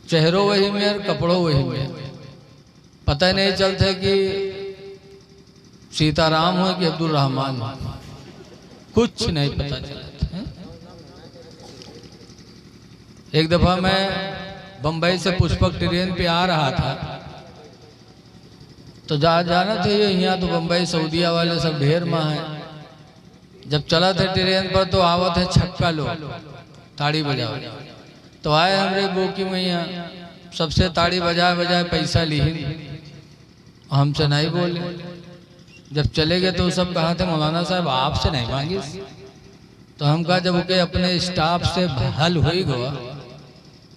चेहरों वही में और कपड़ों वही में, पता नहीं चलता कि सीताराम हो कि अब्दुल रहमान हो, कुछ नहीं पता चलता। एक दफा मैं बंबई से पुष्पक ट्रेन पे आ रहा था, तो जाना थे यहाँ तो बंबई सऊदिया वाले सब ढेर माँ है। जब चला थे ट्रेन पर तो आवत है छक्का लो ताड़ी बजाओ, तो आए हमरे बोकी में यहाँ सबसे ताड़ी बजाए बजाए पैसा ली, हमसे नहीं बोले। जब चले गए तो सब कहा थे मौलाना साहब आपसे नहीं मांगी, तो हम कहा जब के अपने स्टाफ से हल हो गया,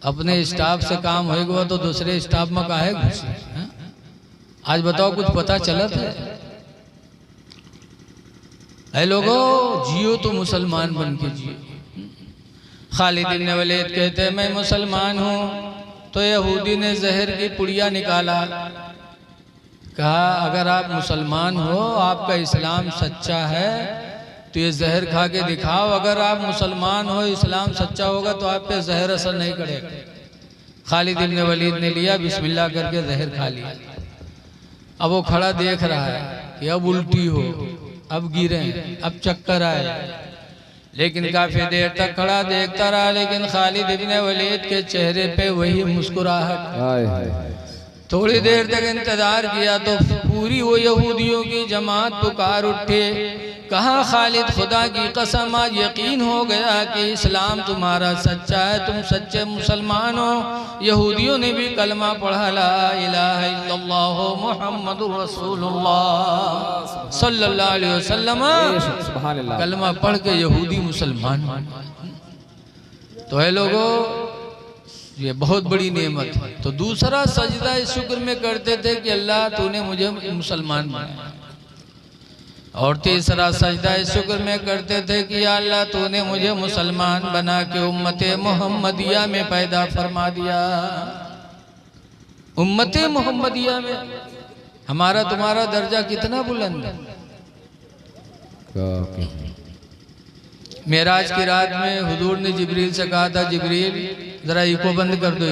अपने स्टाफ से काम हो गया तो दूसरे स्टाफ में काहे घुसे। आज बताओ कुछ पता चलत है लोगों, जियो तो मुसलमान बन के जियो। खालिद इब्न वलीद कहते हैं मैं मुसलमान हूँ, तो यहूदी ने जहर की पुड़िया निकाला, कहा अगर आप मुसलमान हो, आपका इस्लाम सच्चा है तो ये जहर खा के दिखाओ, अगर आप मुसलमान हो इस्लाम सच्चा होगा तो आप पे जहर असर नहीं करेगा। खालिद इब्न वलीद ने लिया, बिस्मिल्लाह करके जहर खा लिया। अब वो खड़ा देख रहा है कि अब उल्टी हो, अब गिरे, अब चक्कर आए, लेकिन काफी देर तक खड़ा देखता रहा, लेकिन खालिद इब्न वलीद के चेहरे पे वही मुस्कुराहट। थोड़ी देर तक इंतजार किया तो पूरी वो यहूदियों की जमात पुकार उठे, कहा खालिद खुदा की कसम आज यकीन हो गया कि इस्लाम तुम्हारा सच्चा है, तुम सच्चे मुसलमान हो। यहूदियों ने भी कलमा पढ़ा, ला इलाहा इल्लल्लाह मुहम्मदुर रसूलुल्लाह सल्लल्लाहु अलैहि वसल्लम, कलमा पढ़ के यहूदी मुसलमान। तो है लोगों, ये बहुत बड़ी नेमत है। तो दूसरा सजदा इस शुक्र में करते थे कि अल्लाह तूने मुझे मुसलमान बनाया, और तीसरा सजदा इस शुक्र में करते थे कि अल्लाह तूने मुझे मुसलमान बना के उम्मते मोहम्मदिया में पैदा फरमा दिया। उम्मते मोहम्मदिया में हमारा तुम्हारा दर्जा कितना बुलंद है। मेराज की रात में हुजूर ने जिब्रील से कहा था, जिब्रील जरा इको बंद कर दो,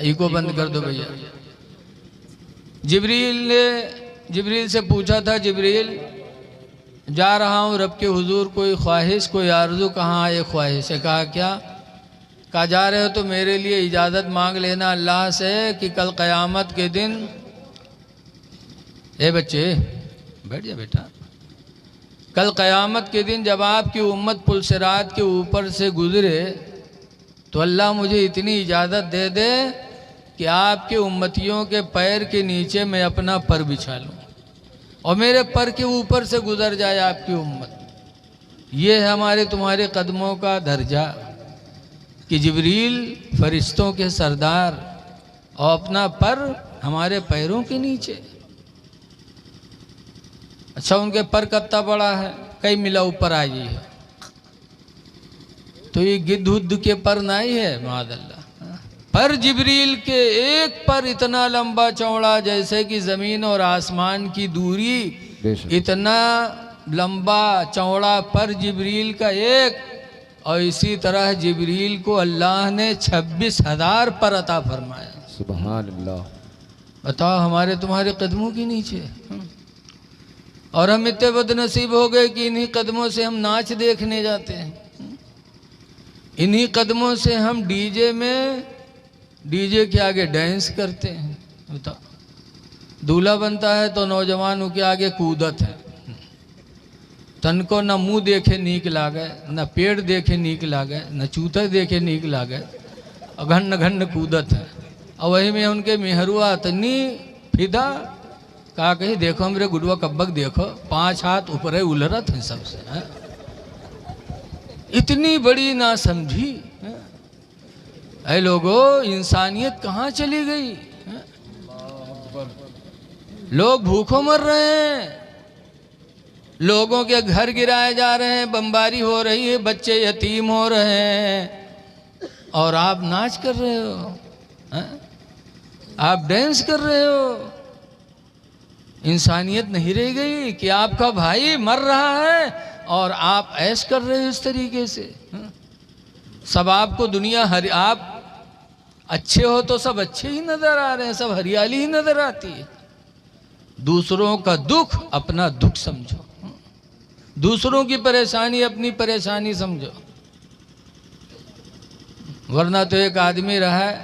इको बंद कर दो भैया। जिब्रील ने जिब्रील से पूछा था, जिब्रील जा रहा हूँ रब के हुजूर, कोई ख्वाहिश कोई आरज़ू, कहाँ ये ख्वाहिश है। कहा क्या, कहा जा रहे हो तो मेरे लिए इजाज़त मांग लेना अल्लाह से कि कल क़यामत के दिन, ए बच्चे बैठ जा बेटा, कल क़यामत के दिन जब आपकी उम्मत पुलसिरात के ऊपर से गुजरे तो अल्लाह मुझे इतनी इजाज़त दे दे कि आपके उम्मतियों के पैर के नीचे मैं अपना पर बिछा लूँ और मेरे पर के ऊपर से गुजर जाए आपकी उम्मत। ये है हमारे तुम्हारे कदमों का दर्जा कि जिब्रील फरिश्तों के सरदार और अपना पर हमारे पैरों के नीचे। अच्छा, उनके पर कितना बड़ा है, कई मिला ऊपर आ गई है, तो ये गिद्ध उद्ध के पर नहीं है मादल्ला। पर जिब्रील के एक पर इतना लंबा चौड़ा जैसे कि जमीन और आसमान की दूरी, इतना लंबा चौड़ा पर जिब्रील का एक, और इसी तरह जिब्रील को अल्लाह ने 26,000 पर अता फरमाया। सुभान अल्लाह। बताओ हमारे तुम्हारे कदमों के नीचे, और हम इतने बदनसीब हो गए कि इन्हीं कदमों से हम नाच देखने जाते हैं, इन्हीं कदमों से हम डीजे के आगे डांस करते हैं। बताओ, दूल्हा बनता है तो नौजवानों के आगे कूदत है, तन को न मुँह देखे नीक लागे, न पेड़ देखे नीक लागे, न चूते देखे नीक लागे, घन्न घन्न कूदत है। और वही में उनके मेहरुआ तनी फिदा, कहा कही देखो मेरे गुडवा कब्बक देखो, 5 हाथ ऊपर उलरत है सबसे है? इतनी बड़ी ना समझी ऐ लोगों, इंसानियत कहाँ चली गई है? लोग भूखों मर रहे हैं, लोगों के घर गिराए जा रहे हैं, बमबारी हो रही है, बच्चे यतीम हो रहे हैं, और आप नाच कर रहे हो है? आप डांस कर रहे हो। इंसानियत नहीं रह गई कि आपका भाई मर रहा है और आप ऐश कर रहे हो इस तरीके से। सब आपको दुनिया अच्छे हो तो सब अच्छे ही नजर आ रहे हैं, सब हरियाली ही नजर आती है। दूसरों का दुख अपना दुख समझो, दूसरों की परेशानी अपनी परेशानी समझो। वरना तो एक आदमी रहा है,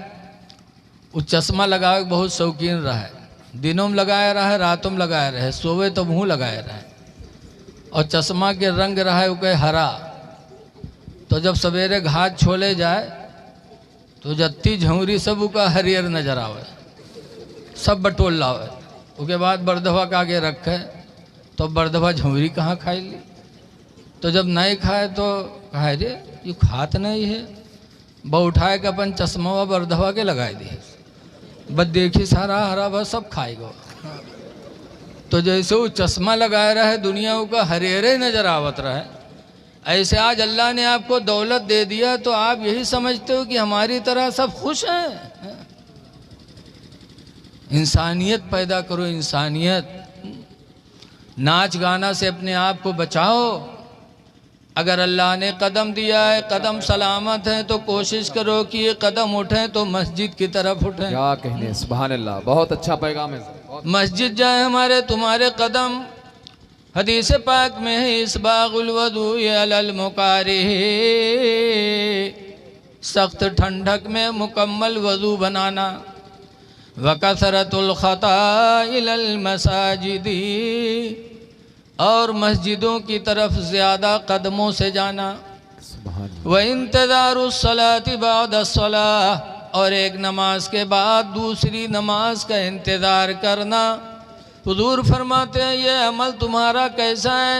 वो चश्मा लगाए बहुत शौकीन रहा है, दिनों में लगाया रहा है, रातों में लगाया रहा है, सोवे तो मुँह लगाया रहा है, और चश्मा के रंग रहा है वो कहे हरा। तो जब सवेरे घाट छोले जाए तो जत्ती झौरी सब का हरियर नजर आवे, सब बटोल लावे। उसके बाद बरदवा का आगे रखे तो बरदवा झौरी कहाँ खाई ली। तो जब नहीं खाए तो कहा रे ये खात नहीं है, बहु उठाए के अपन चश्मा बरदवा के लगाए दिए, बस देखी सारा हरा बस सब खाएगा। तो जैसे वो चश्मा लगाए रहे दुनिया का हरेरे नजर आवत रहे, ऐसे आज अल्लाह ने आपको दौलत दे दिया तो आप यही समझते हो कि हमारी तरह सब खुश हैं। इंसानियत पैदा करो, इंसानियत। नाच गाना से अपने आप को बचाओ। अगर अल्लाह ने कदम दिया है, कदम सलामत है, तो कोशिश करो कि ये कदम उठें तो मस्जिद की तरफ उठें। क्या कहने, सुभान अल्लाह, बहुत अच्छा पैगाम है। मस्जिद जाए हमारे तुम्हारे कदम। हदीस पाक में है इसबागुल वदू अलल मुकारिह, सख्त ठंडक में मुकम्मल वजू बनाना। वकसरतुल खता इलल मसाजिदी, और मस्जिदों की तरफ ज़्यादा कदमों से जाना। व इंतज़ारुस सलाति बादस सलाह, और एक नमाज के बाद दूसरी नमाज का इंतज़ार करना। हुजूर फरमाते हैं ये अमल तुम्हारा कैसा है?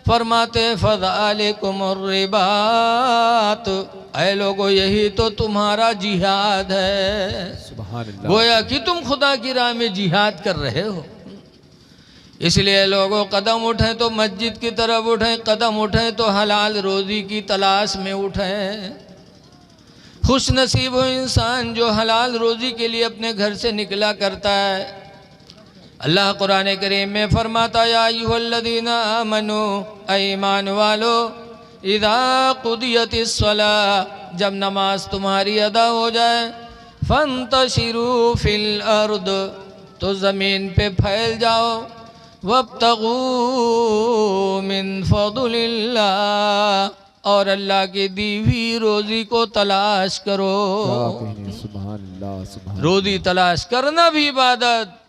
फरमाते फ़ज़ालिकुमुर रिबात, ऐ लोगो यही तो तुम्हारा जिहाद है। गोया कि तुम खुदा की राह में जिहाद कर रहे हो। इसलिए लोगों कदम उठें तो मस्जिद की तरफ उठें, कदम उठें तो हलाल रोज़ी की तलाश में उठें। खुश नसीब हो इंसान जो हलाल रोज़ी के लिए अपने घर से निकला करता है। अल्लाह कुरान करीम में फरमाता या अय्युहल्लज़ीना आमनू, ईमान वालो, इज़ा कुदियतिस सलाह, जब नमाज तुम्हारी अदा हो जाए, फंतशिरू फिल अर्द, तो ज़मीन पे फैल जाओ। वब्तगू मिन फज़लिल्लाह, और अल्लाह की दी हुई रोज़ी को तलाश करो। रोज़ी तलाश करना भी इबादत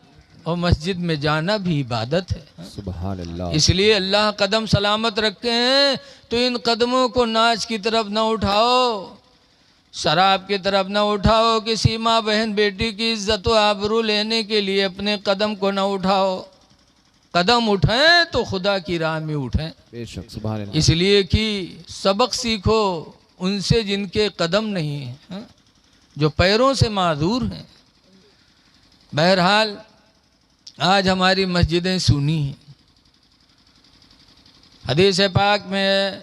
और मस्जिद में जाना भी इबादत है। सुभान अल्लाह। इसलिए अल्लाह कदम सलामत रखे हैं तो इन कदमों को नाच की तरफ न उठाओ, शराब की तरफ न उठाओ, किसी माँ बहन बेटी की इज्जत व आबरू लेने के लिए अपने कदम को न उठाओ। कदम उठें तो खुदा की राह में उठें। बेशक, सुभान अल्लाह। इसलिए कि सबक सीखो उनसे जिनके कदम नहीं हैं, जो पैरों से माजूर हैं। बहरहाल आज हमारी मस्जिदें सुनी हैं। हदीस पाक में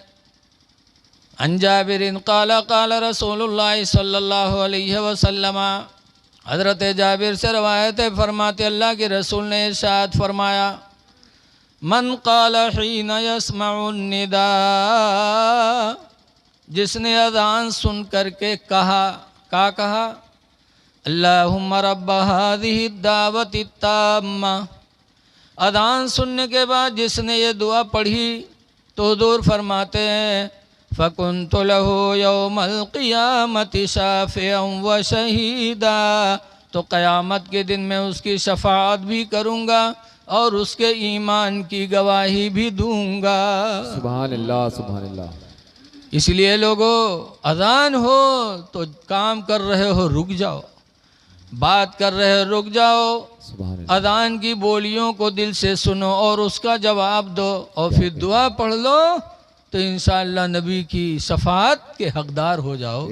अन जाबिरिन क़ाला क़ाला रसूलुल्लाह सल्लल्लाहु अलैहि वसल्लम, हज़रत जाबिर से रवायत है, फरमाते अल्लाह के रसूल ने इरशाद फरमाया, मन क़ाला हीना यस्मउन निदा, जिसने अज़ान सुन करके कहा, क्या कहा? अल्लाहुम्मा रब्ब हाज़िहि दावति ताम्मा। अज़ान सुनने के बाद जिसने ये दुआ पढ़ी तो हुज़ूर फरमाते हैं फ़कुन्तु लहू यौमल क़ियामति शाफ़िअन व शहीदा, तो क़यामत के दिन मैं उसकी शफ़ाअत भी करूँगा और उसके ईमान की गवाही भी दूँगा। सुभान अल्लाह, सुभान अल्लाह। इसलिए लोगों अज़ान हो तो काम कर रहे हो रुक जाओ, बात कर रहे हो रुक जाओ, अज़ान की बोलियों को दिल से सुनो और उसका जवाब दो और फिर दुआ पढ़ लो तो इंशाअल्लाह नबी की शफाअत के हकदार हो जाओ।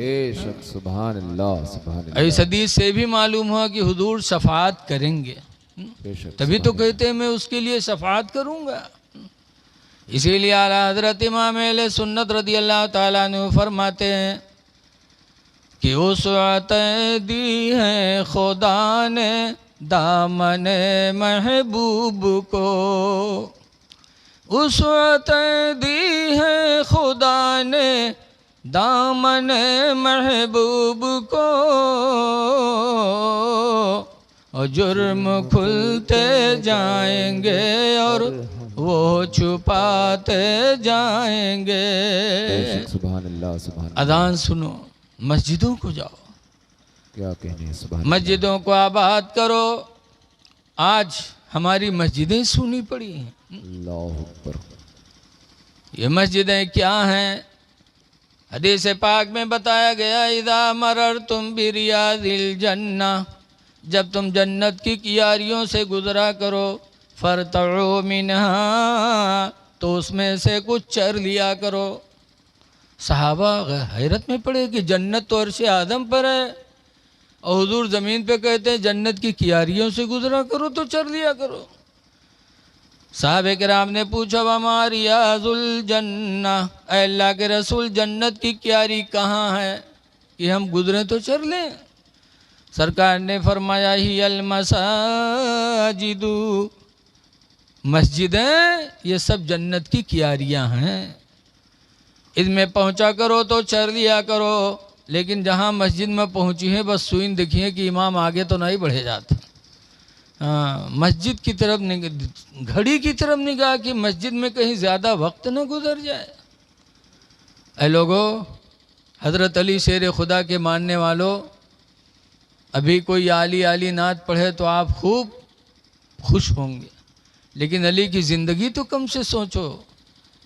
सुभान अल्लाह, सुभान अल्लाह। इस हदीस से भी मालूम हुआ कि हुजूर शफाअत करेंगे, तभी तो कहते हैं मैं उसके लिए शफाअत करूँगा। इसीलिए आला हज़रत इमाम अहले सुन्नत रज़ी अल्लाह ताला अन्हु फरमाते हैं कि वुसअतें दी हैं खुदा ने दामने महबूब को, वुसअतें दी हैं खुदा ने दामने महबूब को, और जुर्म खुलते जाएंगे और वो छुपाते जाएंगे। बेशक, सुभान अल्लाह सुभान अल्लाह। अजान सुनो, मस्जिदों को जाओ, क्या कहने हैं, सुभान मस्जिदों को आबाद करो। आज हमारी मस्जिदें सूनी पड़ी हैं। अल्लाह अकबर। ये मस्जिदें क्या हैं? हदीस पाक में बताया गया, इदा मरर तुम बिरियादिल जन्ना, जब तुम जन्नत की कियारियों से गुजरा करो, फरतउ मिनहा, तो उसमें से कुछ चर लिया करो। सहाबा हैरत में पड़े कि जन्नत तो अर्श आदम पर है और हुजूर ज़मीन पे कहते हैं जन्नत की कियारियों से गुजरा करो तो चर लिया करो। साहबे किराम ने पूछा, वमा रियाजुल जन्ना, अल्लाह के रसूल जन्नत की क्यारी कहाँ है कि हम गुजरें तो चर लें? सरकार ने फरमाया, ही अल मसाजिदु, मस्जिदें ये सब जन्नत की क्यारियाँ हैं, इनमें पहुँचा करो तो चर लिया करो। लेकिन जहाँ मस्जिद में पहुँची है बस सुईन देखिए कि इमाम आगे तो नहीं बढ़े जाते। हाँ, मस्जिद की तरफ घड़ी की तरफ निगाह कि मस्जिद में कहीं ज़्यादा वक्त न गुजर जाए। ऐ लोगों, हज़रत अली शेर खुदा के मानने वालों, अभी कोई आली आली नात पढ़े तो आप खूब खुश होंगे, लेकिन अली की ज़िंदगी तो कम से सोचो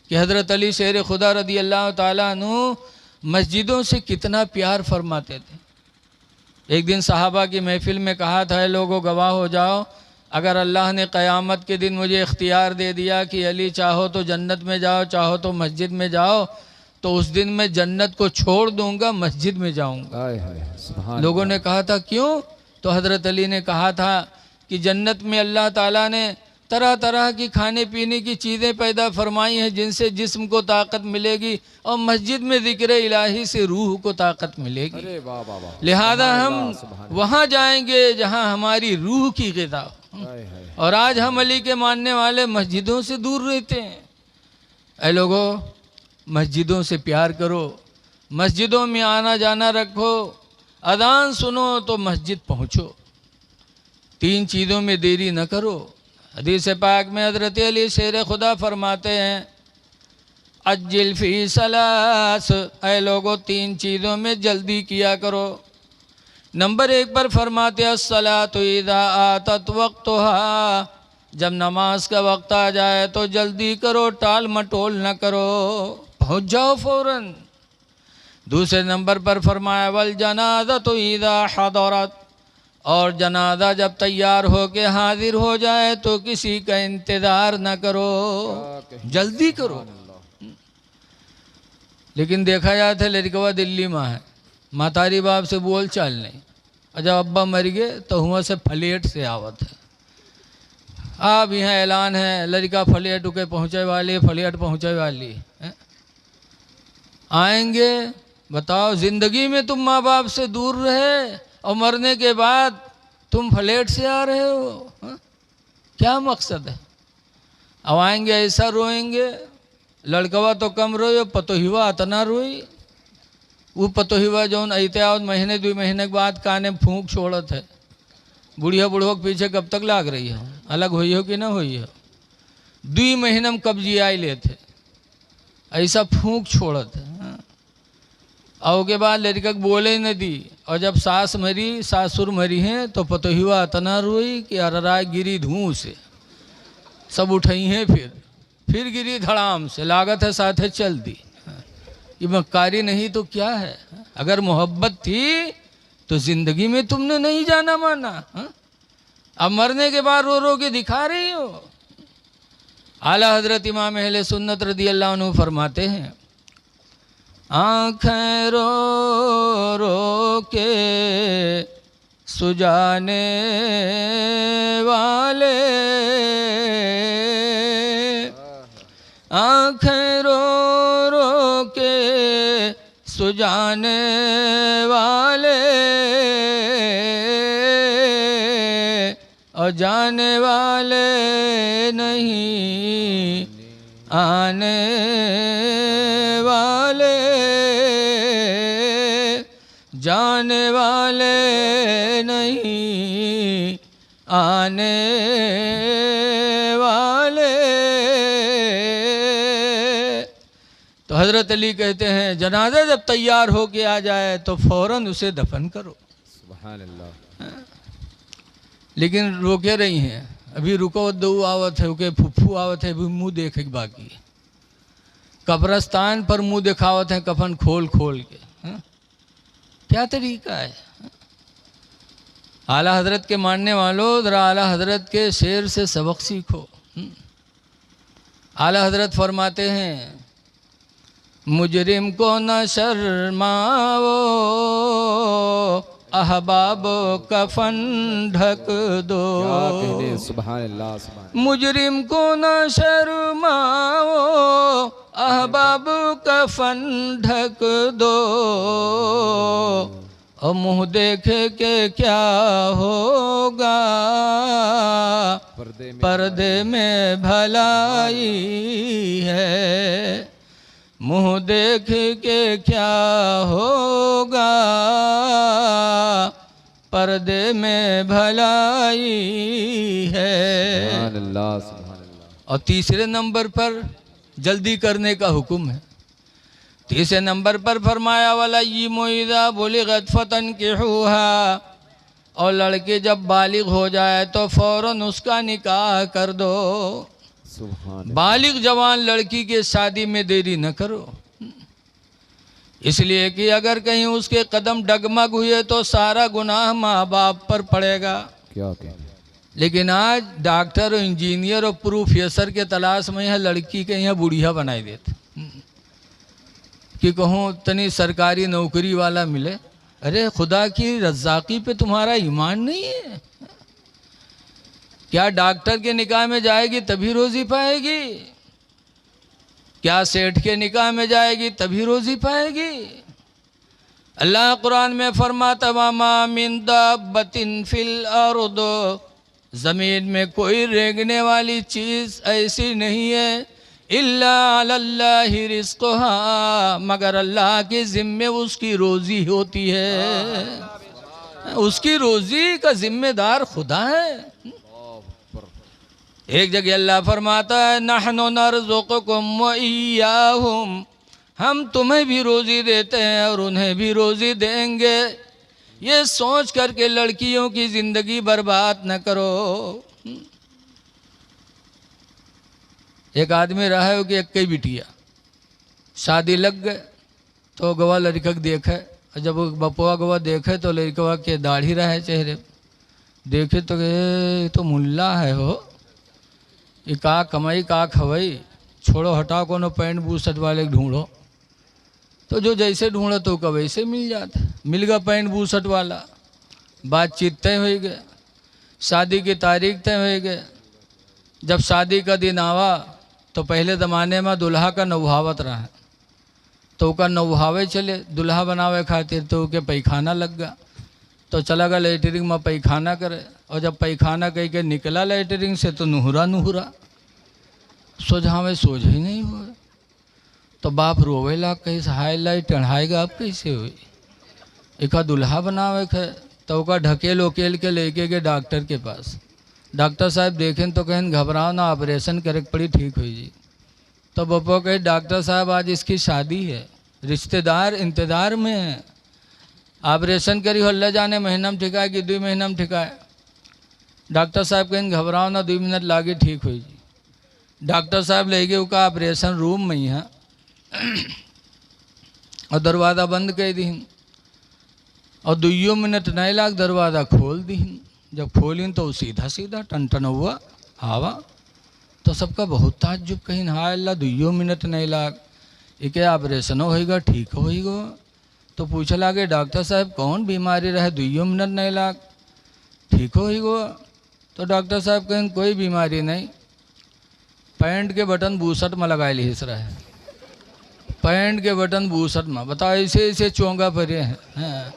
कि हज़रत अली शेर खुदा रदी अल्लाह ताला अन्हु मस्जिदों से कितना प्यार फरमाते थे। एक दिन सहाबा की महफिल में कहा था, लोगों गवाह हो जाओ, अगर अल्लाह ने क़यामत के दिन मुझे इख्तियार दे दिया कि अली चाहो तो जन्नत में जाओ, चाहो तो मस्जिद में जाओ, तो उस दिन मैं जन्नत को छोड़ दूंगा, मस्जिद में जाऊंगा। लोगों ने कहा था क्यों? तो हज़रत अली ने कहा था कि जन्नत में अल्लाह ताला ने तरह तरह की खाने पीने की चीज़ें पैदा फरमाई हैं जिनसे जिस्म को ताकत मिलेगी, और मस्जिद में ज़िक्र इलाही से रूह को ताकत मिलेगी। अरे वाह वाह वाह। लिहाजा हम वहाँ जाएंगे जहाँ हमारी रूह की ग़िज़ा हो। और आज हम अली के मानने वाले मस्जिदों से दूर रहते हैं। ऐ लोगों, मस्जिदों से प्यार करो, मस्जिदों में आना जाना रखो, अज़ान सुनो तो मस्जिद पहुँचो, 3 चीज़ों में देरी न करो। हदीस पाक में हज़रत अली शेर खुदा फरमाते हैं, अज्जिल फी सलास, ऐ लोगों 3 चीज़ों में जल्दी किया करो। नंबर 1 पर फरमाते हैं, अस्सलातु इज़ा आतत वक्तुहा, जब नमाज का वक्त आ जाए तो जल्दी करो, टाल मटोल न करो, पहुँच जाओ फ़ौरन। दूसरे नंबर पर फरमाया, वल जनाज़तु इज़ा हदरत, और जनाजा जब तैयार हो के हाजिर हो जाए तो किसी का इंतज़ार न करो, जल्दी करो। लेकिन देखा जाता है लड़कवा दिल्ली में है, मातारी बाप से बोल चाल नहीं, और जब अब्बा मर गए तो हुआ से फ्लेट से आवत है। अब यहाँ ऐलान है लड़का फ्लेट के पहुँचे वाली, फ्लेट पहुँचे वाली है। आएंगे, बताओ, ज़िंदगी में तुम माँ बाप से दूर रहे और मरने के बाद तुम फ्लेट से आ रहे हो, हा? क्या मकसद है? अब आएंगे ऐसा रोएंगे, लड़कवा तो कम रोए, पतोहिवा इतना रोई। वो पतोहिवा जौन ऐते आओ महीने 2 महीने के बाद काने फूंक छोड़त है, बुढ़िया बुढ़ो के पीछे कब तक लाग रही हो, अलग हुई हो कि ना हुई हो, 2 महीने में कब जी आई लेते, ऐसा फूंक छोड़त है। और के बाद लड़का बोले न दी, और जब सास मरी, सासुर मरी हैं तो पतोहिवा इतना रोई कि अरराय गिरी धूँ से, सब उठाई हैं, फिर गिरी धड़ाम से, लागत है साथे चल दी। ये मक्कारी नहीं तो क्या है? अगर मोहब्बत थी तो ज़िंदगी में तुमने नहीं जाना माना, हा? अब मरने के बाद रो रो के दिखा रही हो। आला हज़रत इमाम अहले सुन्नत रदी अल्लाह अन्हु फरमाते हैं, आँखें रो रो के सुजाने वाले, आँखें रो रो के सुजाने वाले, और जाने वाले नहीं आने वाले, जाने वाले नहीं आने वाले। तो हज़रत अली कहते हैं जनाजा जब तैयार हो के आ जाए तो फौरन उसे दफन करो। सुभान अल्लाह। लेकिन रोके रही हैं, अभी रुको दो आवत है के फुफ्फू आवत है, अभी मुँह देखे के बाकी है। कब्रस्तान पर मुँह दिखावत है कफन खोल खोल के। क्या तरीका है? आला हजरत के मानने वालों, ज़रा आला हजरत के शेर से सबक सीखो। आला हजरत फरमाते हैं मुजरिम को न शर्माओ, अहबाब कफन ढक दो। क्या कहने, सुभान अल्लाह सुभान। मुजरिम को न शर्माओ, अहबाब कफन ढक दो। और मुँह देखे के क्या होगा, पर्दे में भलाई है। मुँह देख के क्या होगा, पर्दे में भलाई है। सुभान अल्लाह सुभान अल्लाह। और तीसरे नंबर पर जल्दी करने का हुक्म है। तीसरे नंबर पर फरमाया वाला ये मोइदा बोली गतफतन के हुआ, और लड़के जब बालिग हो जाए तो फौरन उसका निकाह कर दो। सुभान। बालिग जवान लड़की के शादी में देरी न करो, इसलिए कि अगर कहीं उसके कदम डगमग हुए तो सारा गुनाह माँ बाप पर पड़ेगा। क्या कहने। लेकिन आज डॉक्टर और इंजीनियर और प्रोफेसर के तलाश में यह लड़की के यहाँ बुढ़िया बनाई देते कि कहूँ तनी सरकारी नौकरी वाला मिले। अरे खुदा की रज़ाकी पे तुम्हारा ईमान नहीं है क्या? डॉक्टर के निकाह में जाएगी तभी रोज़ी पाएगी क्या? सेठ के निकाह में जाएगी तभी रोज़ी पाएगी? अल्लाह कुरान में फरमाता वमा मिन दाब्बतिन फिल अर्द, ज़मीन में कोई रेंगने वाली चीज़ ऐसी नहीं है, इल्ला अलल्लाहि रिज़्क़ुहा, मगर अल्लाह के ज़िम्मे उसकी रोज़ी होती है। उसकी रोज़ी का ज़िम्मेदार खुदा है। एक जगह अल्लाह फरमाता है नहनु नरज़ुक़ुकुम व इय्याहुम, हम तुम्हें भी रोज़ी देते हैं और उन्हें भी रोज़ी देंगे। ये सोच करके लड़कियों की ज़िंदगी बर्बाद न करो। एक आदमी रहा है कि एक कई बिटिया शादी लग गए तो गवा लड़का देखे, जब बपुआ गवा देखे तो लड़कवा के दाढ़ी रहे चेहरे, देखे तो ये तो मुल्ला है हो, ये का कमाई का खवाई, छोड़ो हटाओ कोनो पैंट बूसट वाले ढूंढो। तो जो जैसे ढूंढो तो का वैसे मिल जाता। मिल गया पैंट बूसट वाला, बातचीत तय हो गए, शादी की तारीख तय हो गए। जब शादी का दिन आवा तो पहले ज़माने में दुल्हा का नौहावत रहा, तो का नौहावे चले दुल्हा बनावे खातिर, तो के पैखाना लग गया तो चला गया लेटरिंग में पैखाना करे, और जब पैखाना कह के निकला लेटरिंग से तो नुहरा नुहरा सोझावे सोझ ही नहीं हुए। तो बाप रोवेला कैसे हाय लाई टढ़ाएगा अब कैसे हुई, एक दुल्हा बनावे खे तो का ढकेल उकेल के लेके गए डॉक्टर के पास। डॉक्टर साहब देखें तो कहें घबराओ ना, ऑपरेशन करे पड़ी ठीक हुई जी। तो बप्पो कहे डॉक्टर साहब आज इसकी शादी है, रिश्तेदार इंतज़ार में है, ऑपरेशन करी हो अल्लाह जाने महीना में ठिकाए कि 2 महीना में ठिकाए। डॉक्टर साहब कहें घबराओ ना, 2 मिनट लागे ठीक हुई जी। डॉक्टर साहब ले गए उसका ऑपरेशन रूम में ही है और दरवाज़ा बंद कर दीन, और 2 मिनट नहीं लाग दरवाज़ा खोल दीन। जब खोलिन तो सीधा सीधा टन हुआ हवा, तो सबका बहुत ताज्जुब, कहीं हाय अल्लाह 2 मिनट नहीं लाग, ये क्या ऑपरेशन होएगा ठीक होएगा? तो पूछे लागे डॉक्टर साहब कौन बीमारी रहे 2 मिनट नहीं लाग ठीक होएगा? तो डॉक्टर साहब कहें कोई बीमारी नहीं, पैंट के बटन बूसट में लगा ली इस रहे, पैंट के बटन बूसट में, बताओ ऐसे ऐसे चोंगा भरे हैं,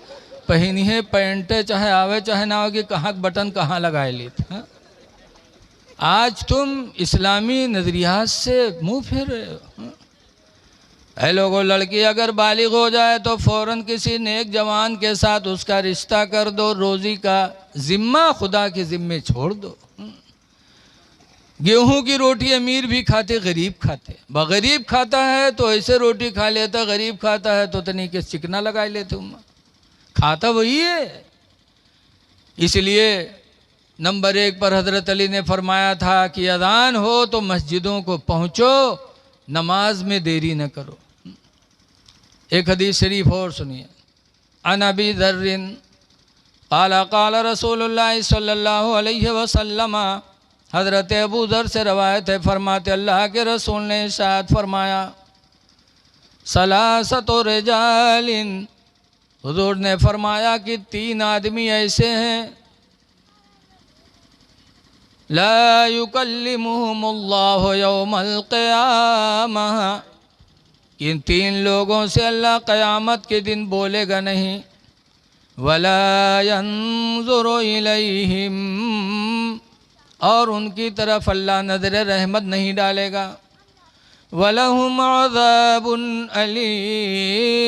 पहनी है पैंट चाहे आवे चाहे ना आवे, कहाँ बटन कहाँ लगाए ली। आज तुम इस्लामी नज़रियात से मुँह फेर रहे हो। ऐ लोगों, लड़की अगर बालिग हो जाए तो फौरन किसी नेक जवान के साथ उसका रिश्ता कर दो, रोजी का जिम्मा खुदा के जिम्मे छोड़ दो। गेहूं की रोटी अमीर भी खाते, गरीब खाते। गरीब खाता है तो ऐसे रोटी खा लेता, गरीब खाता है तो तनी के चिकना लगा लेते, खाता वही है। इसलिए नंबर 1 पर हजरत अली ने फरमाया था कि अजान हो तो मस्जिदों को पहुंचो, नमाज में देरी न करो। एक हदीस शरीफ और सुनिए। अन अबी दर्रिन क़ाला क़ाला रसूलुल्लाह सल्लल्लाहु अलैहि वसल्लम, हज़रत अबू दर से रवायत है, फरमाते अल्लाह के रसूल ने इरशाद फरमाया, सलासतु रिजालिन, हुजूर ने फरमाया कि 3 आदमी ऐसे हैं, ला युकल्लिमुहुमुल्लाहु यौमल क़ियामह, इन 3 लोगों से अल्लाह क़यामत के दिन बोलेगा नहीं। वला यंज़ुरु इलैहिम, और उनकी तरफ अल्लाह नज़र रहमत नहीं डालेगा। वलहुम अज़ाबुन अलीम,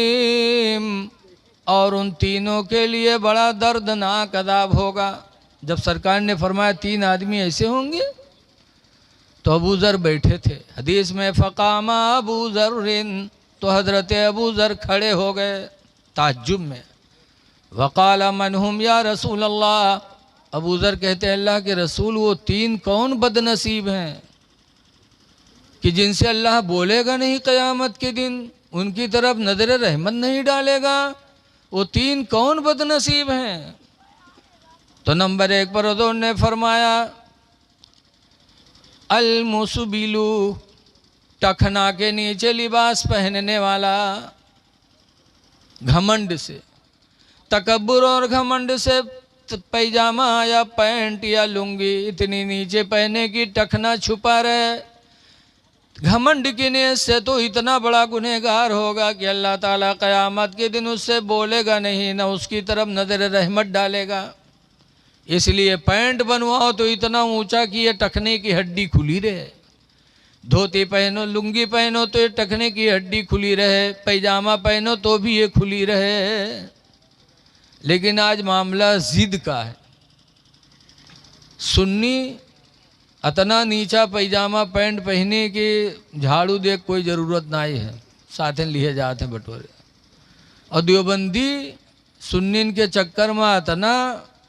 और उन तीनों के लिए बड़ा दर्दनाक अज़ाब होगा। जब सरकार ने फरमाया 3 आदमी ऐसे होंगे तो अबू ज़र बैठे थे। हदीस में फ़क़ामा अबू ज़र्रिन, तो हज़रत अबू ज़र खड़े हो गए ताज्जुब में। वक़ाला मन हुम या रसूल अल्लाह, अबू ज़र कहते हैं अल्लाह के रसूल, वो 3 कौन बदनसीब हैं कि जिनसे अल्लाह बोलेगा नहीं क़यामत के दिन, उनकी तरफ नज़र रहमत नहीं डालेगा, वो 3 कौन बदनसीब हैं? तो नंबर 1 पर हुज़ूर ने फरमाया अल मुसबिलू, टखना के नीचे लिबास पहनने वाला, घमंड से, तकब्बुर और घमंड से पैजामा या पैंट या लुंगी इतनी नीचे पहने की टखना छुपा रहे, घमंड की नीयत से तो इतना बड़ा गुनहगार होगा कि अल्लाह ताला क़यामत के दिन उससे बोलेगा नहीं, न उसकी तरफ नज़र रहमत डालेगा। इसलिए पैंट बनवाओ तो इतना ऊंचा कि ये टखने की हड्डी खुली रहे, धोती पहनो, लुंगी पहनो तो ये टखने की हड्डी खुली रहे, पैजामा पहनो तो भी ये खुली रहे। लेकिन आज मामला ज़िद का है। सुन्नी इतना नीचा पैजामा पैंट पहने के झाड़ू देख कोई ज़रूरत नहीं है, साथ लिए जाते बटोरे। और देवबंदी सुन्नीन के चक्कर में इतना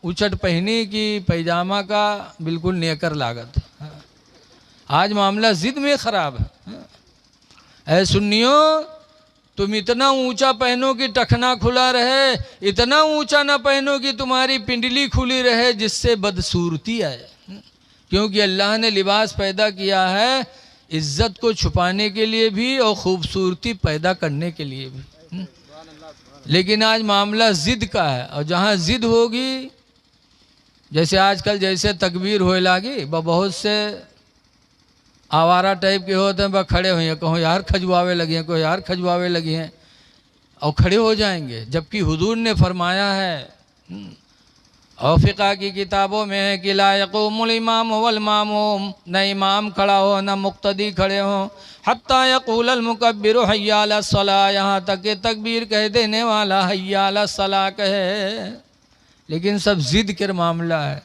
उचट पहने की पैजामा का बिल्कुल नेकर लागत। आज मामला ज़िद में ख़राब है। ऐ सुन्नियों, तुम इतना ऊंचा पहनो कि टखना खुला रहे, इतना ऊंचा ना पहनो कि तुम्हारी पिंडली खुली रहे जिससे बदसूरती आए। क्योंकि अल्लाह ने लिबास पैदा किया है इज्जत को छुपाने के लिए भी और खूबसूरती पैदा करने के लिए भी। लेकिन आज मामला ज़िद का है, और जहाँ ज़िद होगी, जैसे आजकल जैसे तकबीर होए लागी, बहुत से आवारा टाइप के होते हैं, खड़े हुए कहो यार खजवावे लगे हैं, कहो यार खजवावे लगे हैं, और खड़े हो जाएंगे। जबकि हुजूर ने फरमाया है, और फ़िक़ा की किताबों में है कि ला यक़ूमुल इमाम वल मामूम, न इमाम खड़ा हो न मुक़्तदी खड़े हो, हत्ता यक़ूलल मुकब्बिरु हय्या अला सलाह, यहाँ तक कि तकबीर कह देने वाला हय्या अला सलाह कहे। लेकिन सब ज़िद के मामला है,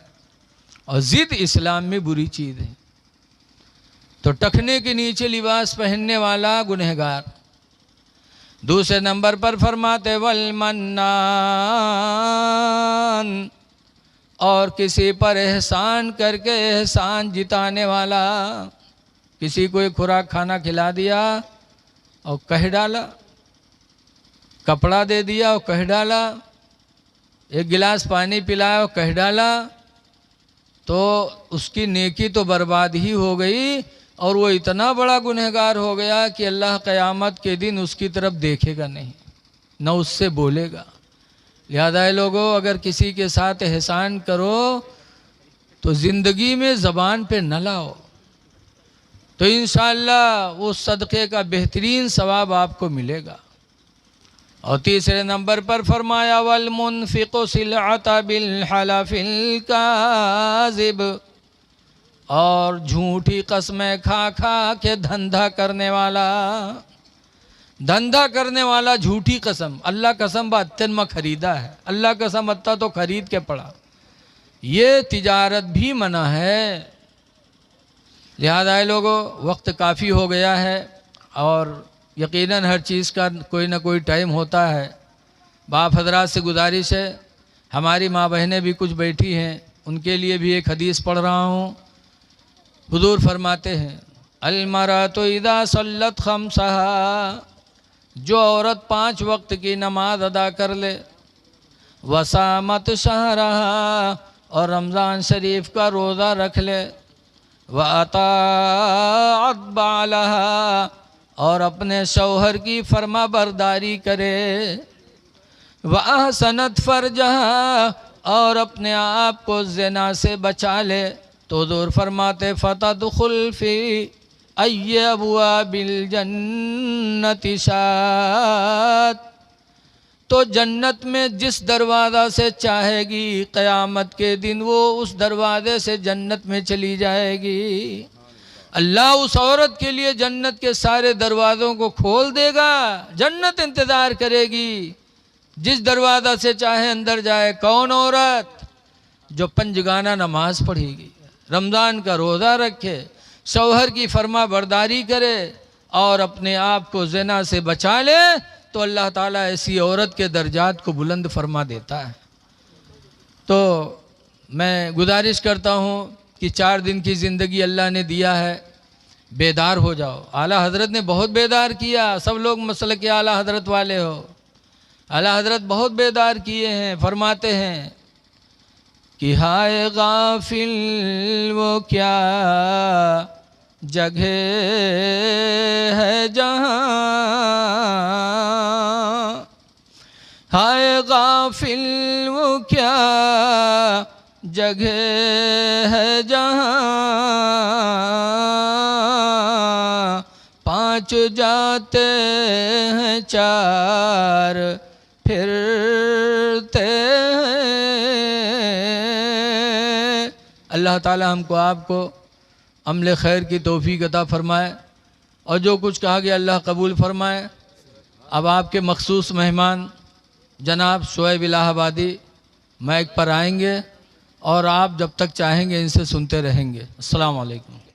और ज़िद इस्लाम में बुरी चीज़ है। तो टखने के नीचे लिबास पहनने वाला गुनहगार। दूसरे नंबर पर फरमाते वल मन्नान, और किसी पर एहसान करके एहसान जिताने वाला। किसी को एक खुराक खाना खिला दिया और कह डाला, कपड़ा दे दिया और कह डाला, एक गिलास पानी पिलाया और कह डाला, तो उसकी नेकी तो बर्बाद ही हो गई, और वो इतना बड़ा गुनहगार हो गया कि अल्लाह क़यामत के दिन उसकी तरफ देखेगा नहीं, न उससे बोलेगा। लिहाजा लोगों, अगर किसी के साथ एहसान करो तो ज़िंदगी में ज़बान पे न लाओ, तो इंशाअल्लाह वो सदक़े का बेहतरीन सवाब आपको मिलेगा। और तीसरे नंबर पर फरमाया वल मुनफ़िक़ु सिलअता बिल हलफ़िल काज़िब, और झूठी कसमें खा खा के धंधा करने वाला। धंधा करने वाला झूठी कसम, अल्लाह कसम बा अत्यन में खरीदा है, अल्लाह कसम अत्ता तो खरीद के पड़ा, ये तिजारत भी मना है। लिहाजा लोगों, वक्त काफ़ी हो गया है और यकीनन हर चीज़ का कोई ना कोई टाइम होता है। बाप हजरात से गुजारिश है, हमारी माँ बहनें भी कुछ बैठी हैं, उनके लिए भी एक हदीस पढ़ रहा हूँ। हुजूर फरमाते हैं, अलमरातु इदा सल्लत खम्सहा, जो औरत 5 वक्त की नमाज अदा कर ले, वसामत शहरहा, और रमज़ान शरीफ का रोज़ा रख ले, व अताअत बालहा, और अपने शौहर की फर्मा बरदारी करे, व अहसनत फरजहा, और अपने आप को ज़िना से बचा ले, तो दूर फरमाते फतदखुल फी अय्य अबवाबिल जन्नति शात, तो जन्नत में जिस दरवाज़ा से चाहेगी क़यामत के दिन वो उस दरवाज़े से जन्नत में चली जाएगी। अल्लाह उस औरत के लिए जन्नत के सारे दरवाज़ों को खोल देगा, जन्नत इंतज़ार करेगी, जिस दरवाज़ा से चाहे अंदर जाए। कौन औरत? जो पंजगाना नमाज पढ़ेगी, रमज़ान का रोज़ा रखे, शौहर की फर्मा बरदारी करे और अपने आप को ज़िना से बचा ले, तो अल्लाह ताला ऐसी औरत के दर्जात को बुलंद फरमा देता है। तो मैं गुजारिश करता हूँ कि 4 दिन की ज़िंदगी अल्लाह ने दिया है, बेदार हो जाओ। आला हज़रत ने बहुत बेदार किया, सब लोग मसलक के आला हज़रत वाले हो, आला हज़रत बहुत बेदार किए हैं। फरमाते हैं कि हाय गाफिल वो क्या जगह है जहाँ, हाय गाफिल वो क्या जगह है जहाँ, 5 जाते हैं 4 फिरते हैं। अल्लाह ताला हमको आपको अमल खैर की तौफीक अता फरमाए और जो कुछ कहा गया अल्लाह कबूल फरमाए। अब आपके मखसूस मेहमान जनाब शोएब इलाहाबादी माइक पर आएंगे और आप जब तक चाहेंगे इनसे सुनते रहेंगे। अस्सलाम वालेकुम।